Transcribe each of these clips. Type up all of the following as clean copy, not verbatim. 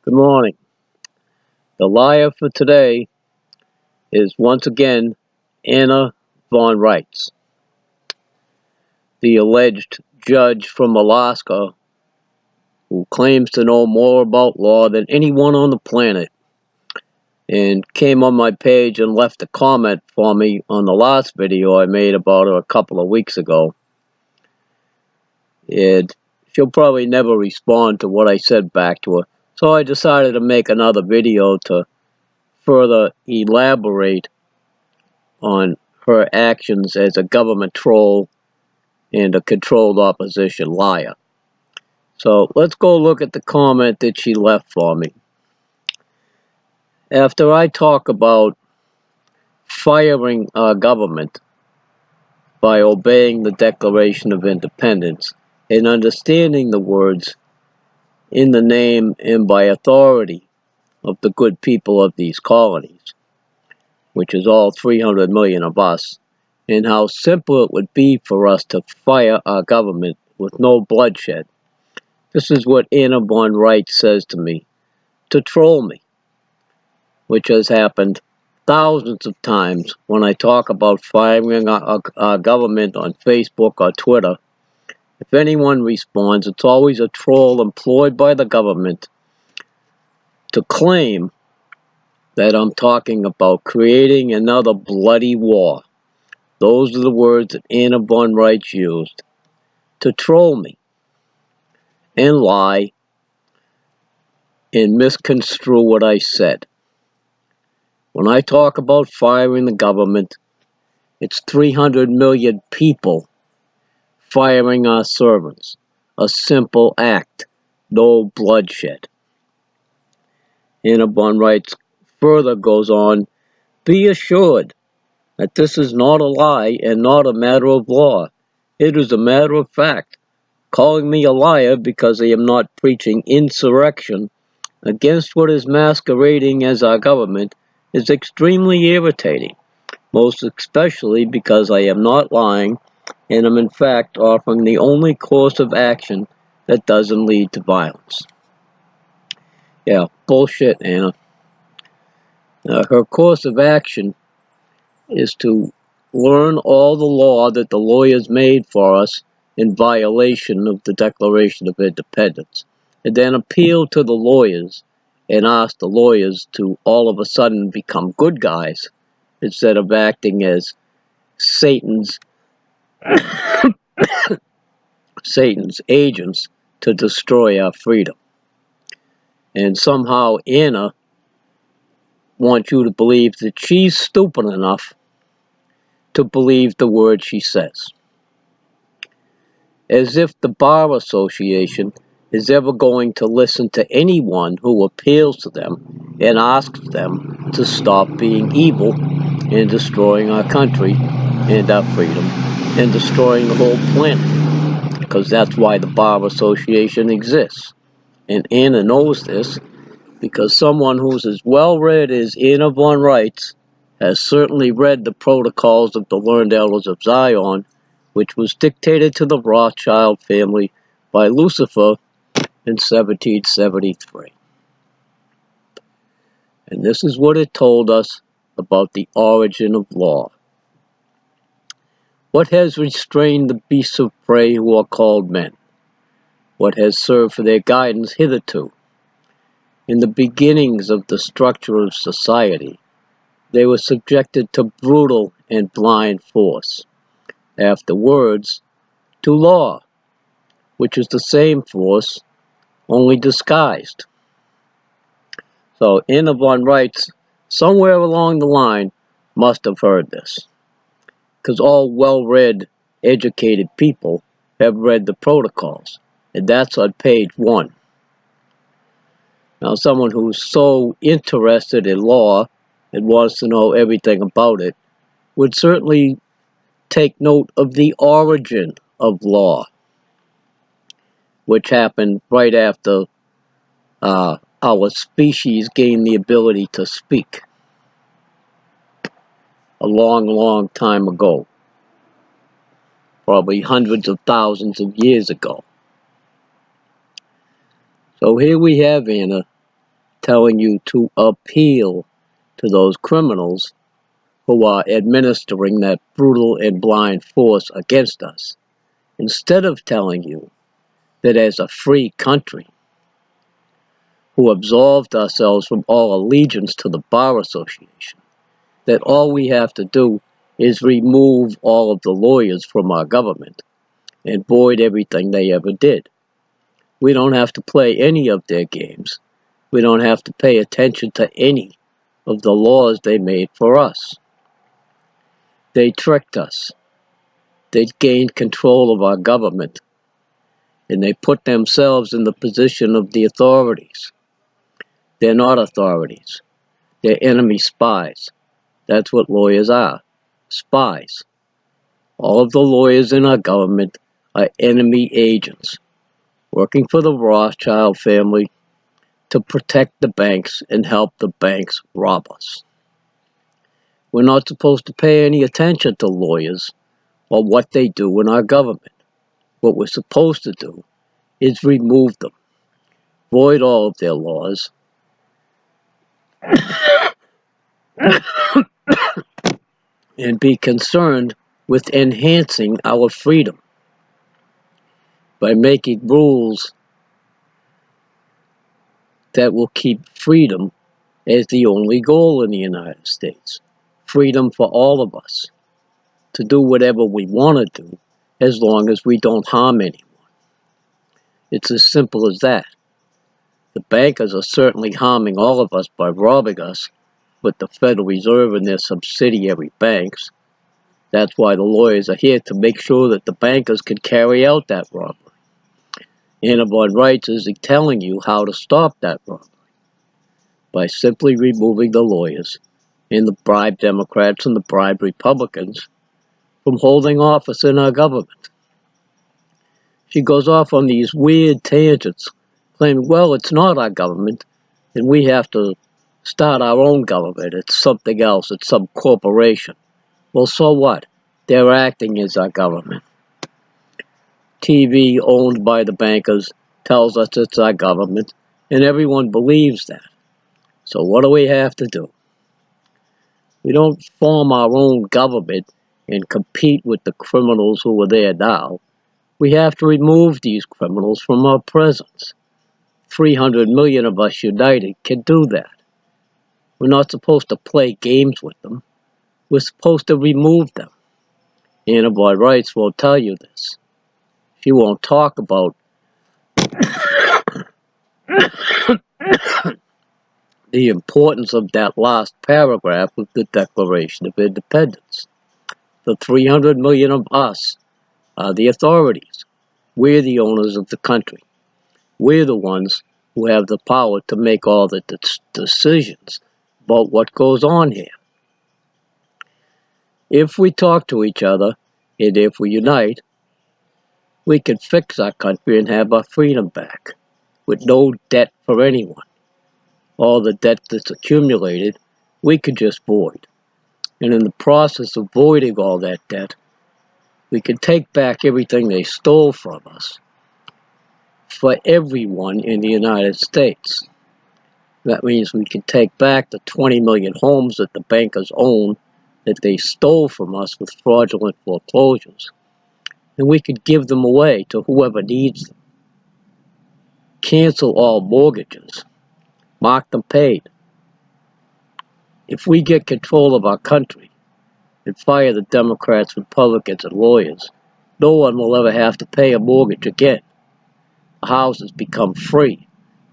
Good morning. The liar for today is once again Anna von Reitz, the alleged judge from Alaska who claims to know more about law than anyone on the planet, and came on my page and left a comment for me on the last video I made about her a couple of weeks ago. And she'll probably never respond to what I said back to her, so I decided to make another video to further elaborate on her actions as a government troll and a controlled opposition liar. So let's go look at the comment that she left for me. After I talk about firing our government by obeying the Declaration of Independence and understanding the words "in the name and by authority of the good people of these colonies," which is all 300 million of us, and how simple it would be for us to fire our government with no bloodshed. This is what Anna von Reitz says to me, to troll me, which has happened thousands of times when I talk about firing our government on Facebook or Twitter. If anyone responds, it's always a troll employed by the government to claim that I'm talking about creating another bloody war. Those are the words that Anna von Reitz used to troll me and lie and misconstrue what I said. When I talk about firing the government, it's 300 million people firing our servants. A simple act, no bloodshed. Anna von Reitz further goes on, be assured that this is not a lie and not a matter of law. It is a matter of fact. Calling me a liar because I am not preaching insurrection against what is masquerading as our government is extremely irritating, most especially because I am not lying and am in fact offering the only course of action that doesn't lead to violence. Yeah, bullshit, Anna. Her course of action is to learn all the law that the lawyers made for us in violation of the Declaration of Independence, and then appeal to the lawyers and ask the lawyers to all of a sudden become good guys instead of acting as Satan's agents to destroy our freedom. And somehow Anna wants you to believe that she's stupid enough to believe the word she says. As if the Bar Association is ever going to listen to anyone who appeals to them and asks them to stop being evil and destroying our country and our freedom and destroying the whole planet. Because that's why the Bar Association exists. And Anna knows this because someone who's as well read as Anna von Reitz has certainly read the Protocols of the Learned Elders of Zion, which was dictated to the Rothschild family by Lucifer in 1773. And this is what it told us about the origin of law. What has restrained the beasts of prey who are called men? What has served for their guidance hitherto? In the beginnings of the structure of society, they were subjected to brutal and blind force. Afterwards, to law, which is the same force, only disguised. So Anna von Reitz, somewhere along the line, must have heard this. Because all well-read, educated people have read the protocols. And that's on page 1. Now, someone who's so interested in law and wants to know everything about it would certainly take note of the origin of law, which happened right after our species gained the ability to speak a long, long time ago, probably hundreds of thousands of years ago. So here we have Anna telling you to appeal to those criminals who are administering that brutal and blind force against us, instead of telling you that as a free country who absolved ourselves from all allegiance to the Bar Association, that all we have to do is remove all of the lawyers from our government and void everything they ever did. We don't have to play any of their games. We don't have to pay attention to any of the laws they made for us. They tricked us. They gained control of our government, and they put themselves in the position of the authorities. They're not authorities. They're enemy spies. That's what lawyers are. Spies. All of the lawyers in our government are enemy agents, working for the Rothschild family to protect the banks and help the banks rob us. We're not supposed to pay any attention to lawyers or what they do in our government. What we're supposed to do is remove them, void all of their laws, and be concerned with enhancing our freedom by making rules that will keep freedom as the only goal in the United States. Freedom for all of us to do whatever we want to do as long as we don't harm anyone. It's as simple as that. The bankers are certainly harming all of us by robbing us with the Federal Reserve and their subsidiary banks. That's why the lawyers are here, to make sure that the bankers can carry out that robbery. And about Reitz is telling you how to stop that robbery by simply removing the lawyers and the bribe Democrats and the bribe Republicans from holding office in our government. She goes off on these weird tangents, claiming, well, it's not our government, and we have to start our own government. It's something else. It's some corporation. Well, so what? They're acting as our government. TV owned by the bankers tells us it's our government, and everyone believes that. So what do we have to do? We don't form our own government and compete with the criminals who are there now. We have to remove these criminals from our presence. 300 million of us united can do that. We're not supposed to play games with them. We're supposed to remove them. Anna Boy Reitz won't tell you this. She won't talk about the importance of that last paragraph of the Declaration of Independence. The 300 million of us are the authorities. We're the owners of the country. We're the ones who have the power to make all the decisions about what goes on here. If we talk to each other, and if we unite, we can fix our country and have our freedom back, with no debt for anyone. All the debt that's accumulated, we could just void. And in the process of voiding all that debt, we can take back everything they stole from us for everyone in the United States. That means we can take back the 20 million homes that the bankers own that they stole from us with fraudulent foreclosures. And we could give them away to whoever needs them. Cancel all mortgages. Mark them paid. If we get control of our country and fire the Democrats, Republicans, and lawyers, no one will ever have to pay a mortgage again. Houses become free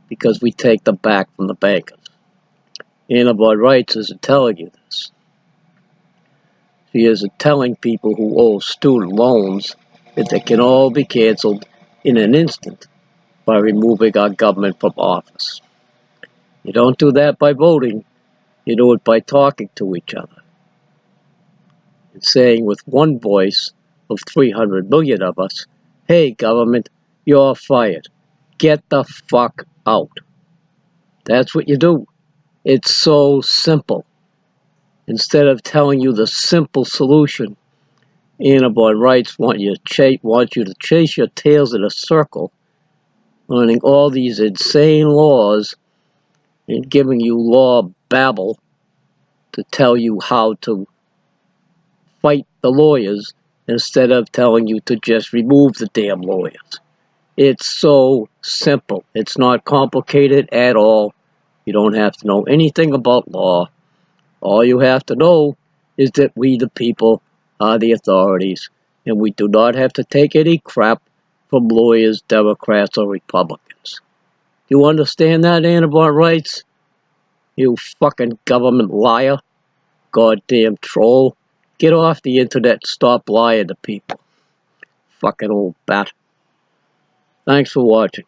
because we take them back from the bankers. Anna Boy Reitz isn't telling you this. She isn't telling people who owe student loans that they can all be canceled in an instant by removing our government from office. You don't do that by voting, you do it by talking to each other and saying with one voice of 300 million of us, hey government, you're fired. Get the fuck out. That's what you do. It's so simple. Instead of telling you the simple solution, Anna Boy Reitz wants you to chase your tails in a circle, learning all these insane laws and giving you law babble to tell you how to fight the lawyers instead of telling you to just remove the damn lawyers. It's so simple. It's not complicated at all. You don't have to know anything about law. All you have to know is that we, the people, are the authorities, and we do not have to take any crap from lawyers, Democrats, or Republicans. Do you understand that, Annabelle Reitz? You fucking government liar. Goddamn troll. Get off the internet and stop lying to people. Fucking old bat. Thanks for watching.